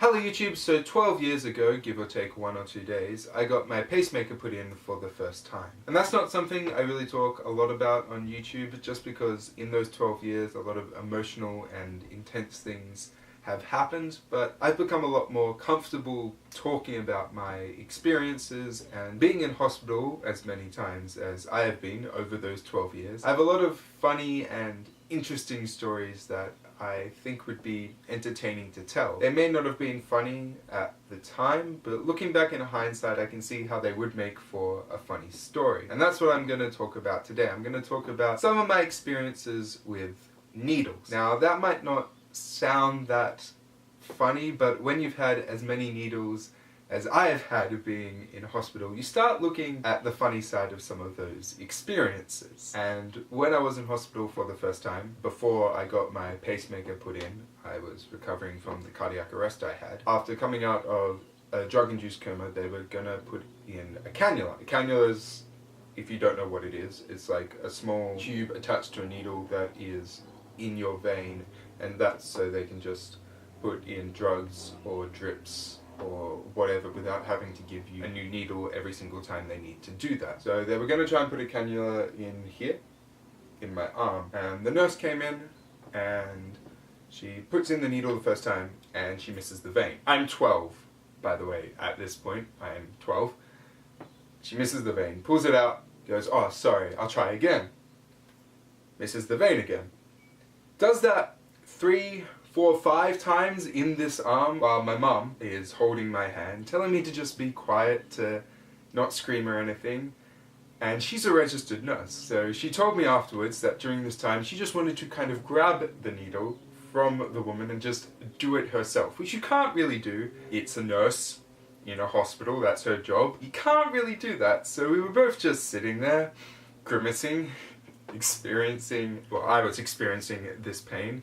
Hello YouTube, so 12 years ago, give or take 1 or 2 days, I got my pacemaker put in for the first time. And that's not something I really talk a lot about on YouTube, just because in those 12 years a lot of emotional and intense things have happened, but I've become a lot more comfortable talking about my experiences, and being in hospital as many times as I have been over those 12 years. I have a lot of funny and interesting stories that I think would be entertaining to tell. They may not have been funny at the time, but looking back in hindsight I can see how they would make for a funny story. And that's what I'm going to talk about today. I'm going to talk about some of my experiences with needles. Now that might not sound that funny, but when you've had as many needles as I have had being in hospital, you start looking at the funny side of some of those experiences. And when I was in hospital for the first time, before I got my pacemaker put in, I was recovering from the cardiac arrest I had. After coming out of a drug-induced coma, they were gonna put in a cannula. A cannula is, if you don't know what it is, it's like a small tube attached to a needle that is in your vein, and that's so they can just put in drugs or drips or whatever without having to give you a new needle every single time they need to do that. So they were going to try and put a cannula in here, in my arm, and the nurse came in and she puts in the needle the first time and she misses the vein. I'm 12, by the way, at this point. I am 12. She misses the vein, pulls it out, goes, "Oh, sorry, I'll try again." Misses the vein again. Does that 3, 4, 5 times in this arm while my mum is holding my hand, telling me to just be quiet, to not scream or anything. And she's a registered nurse, so she told me afterwards that during this time she just wanted to kind of grab the needle from the woman and just do it herself, which you can't really do. It's a nurse in a hospital, that's her job. You can't really do that, so we were both just sitting there, grimacing, I was experiencing this pain.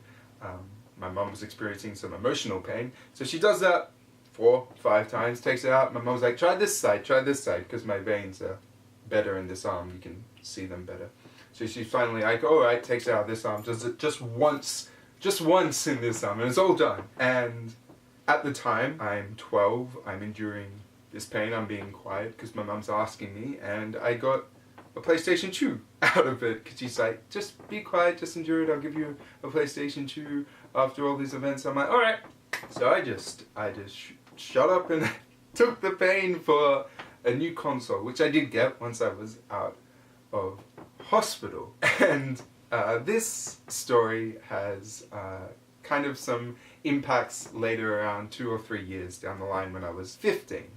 My mum was experiencing some emotional pain. So she does that 4, 5 times, takes it out. My mum's like, try this side, because my veins are better in this arm, you can see them better. So she's finally like, alright, takes it out of this arm, does it just once in this arm, and it's all done. And at the time, I'm 12, I'm enduring this pain, I'm being quiet because my mum's asking me, and I got a PlayStation 2 out of it, because she's like, just be quiet, just endure it, I'll give you a PlayStation 2 after all these events. I'm like, alright. So I just shut up and took the pain for a new console, which I did get once I was out of hospital. And this story has kind of some impacts later, around 2 or 3 years down the line, when I was 15.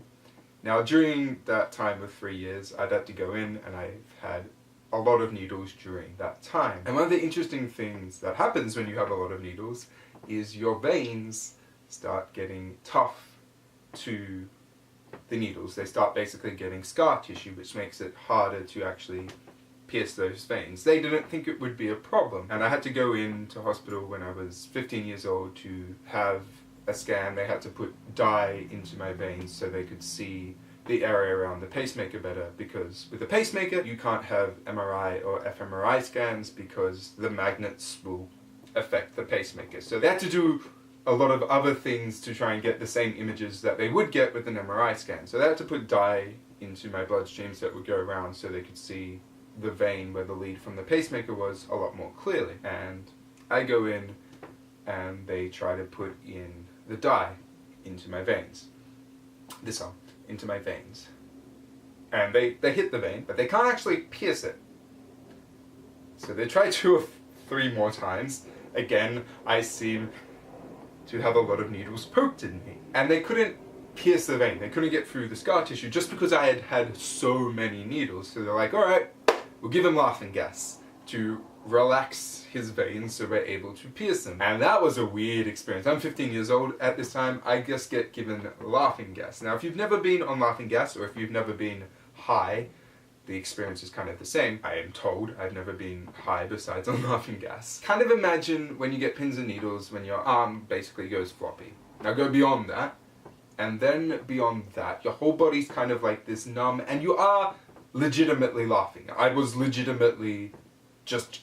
Now during that time of 3 years, I'd had to go in, and I've had a lot of needles during that time. And one of the interesting things that happens when you have a lot of needles is your veins start getting tough to the needles. They start basically getting scar tissue, which makes it harder to actually pierce those veins. They didn't think it would be a problem, and I had to go into hospital when I was 15 years old to have a scan. They had to put dye into my veins so they could see the area around the pacemaker better, because with a pacemaker you can't have MRI or fMRI scans because the magnets will affect the pacemaker. So they had to do a lot of other things to try and get the same images that they would get with an MRI scan. So they had to put dye into my bloodstream so it would go around so they could see the vein where the lead from the pacemaker was a lot more clearly. And I go in and they try to put in the dye into my veins. This arm. Into my veins. And they hit the vein, but they can't actually pierce it. So they try 2 or 3 more times. Again, I seem to have a lot of needles poked in me. And they couldn't pierce the vein. They couldn't get through the scar tissue just because I had had so many needles. So they're like, alright, we'll give him laughing gas to relax his veins so we're able to pierce them. And that was a weird experience. I'm 15 years old at this time. I just get given laughing gas. Now if you've never been on laughing gas, or if you've never been high, the experience is kind of the same. I am told. I've never been high besides on laughing gas. Kind of imagine when you get pins and needles when your arm basically goes floppy. Now go beyond that, and then beyond that your whole body's kind of like this numb, and you are legitimately laughing. I was legitimately just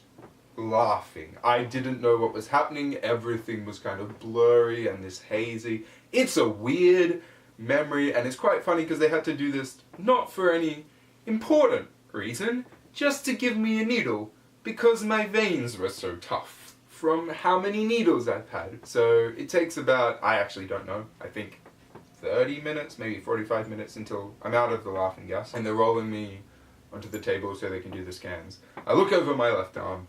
laughing. I didn't know what was happening. Everything was kind of blurry and this hazy. It's a weird memory, and it's quite funny because they had to do this not for any important reason, just to give me a needle, because my veins were so tough from how many needles I've had. So it takes about, I actually don't know, I think 30 minutes, maybe 45 minutes until I'm out of the laughing gas, and they're rolling me onto the table so they can do the scans. I look over my left arm,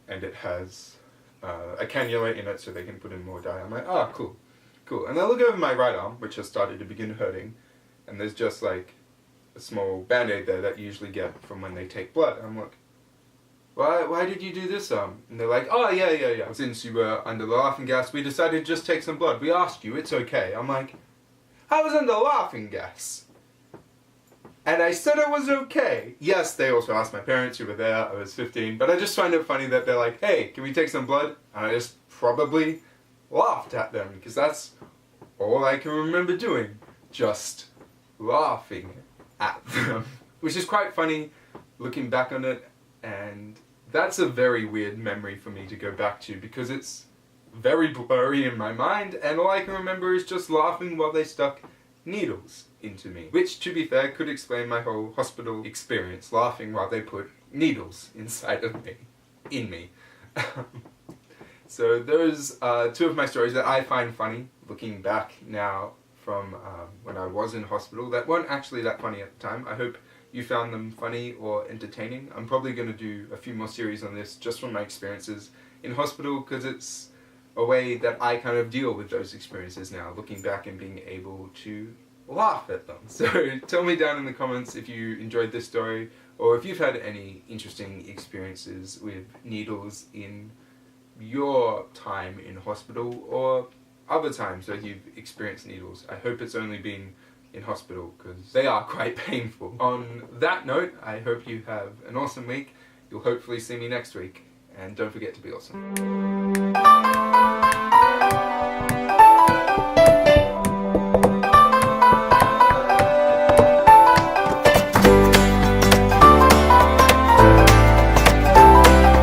and it has a cannula in it so they can put in more dye. I'm like, oh, cool, cool. And I look over my right arm, which has started to begin hurting, and there's just like a small band-aid there that you usually get from when they take blood. I'm like, why did you do this arm? And they're like, oh, yeah. Since you were under the laughing gas, we decided to just take some blood. We asked you, it's okay. I'm like, I was under laughing gas. And I said it was okay. Yes, they also asked my parents who were there. I was 15. But I just find it funny that they're like, hey, can we take some blood? And I just probably laughed at them, because that's all I can remember doing. Just laughing at them. Which is quite funny looking back on it. And that's a very weird memory for me to go back to, because it's very blurry in my mind. And all I can remember is just laughing while they stuck needles into me, which, to be fair, could explain my whole hospital experience, laughing while they put needles inside of me, in me. So those are two of my stories that I find funny, looking back now from when I was in hospital, that weren't actually that funny at the time. I hope you found them funny or entertaining. I'm probably going to do a few more series on this just from my experiences in hospital, because it's a way that I kind of deal with those experiences now, looking back and being able to laugh at them. So tell me down in the comments if you enjoyed this story, or if you've had any interesting experiences with needles in your time in hospital, or other times that you've experienced needles. I hope it's only been in hospital, because they are quite painful. On that note, I hope you have an awesome week. You'll hopefully see me next week, and don't forget to be awesome.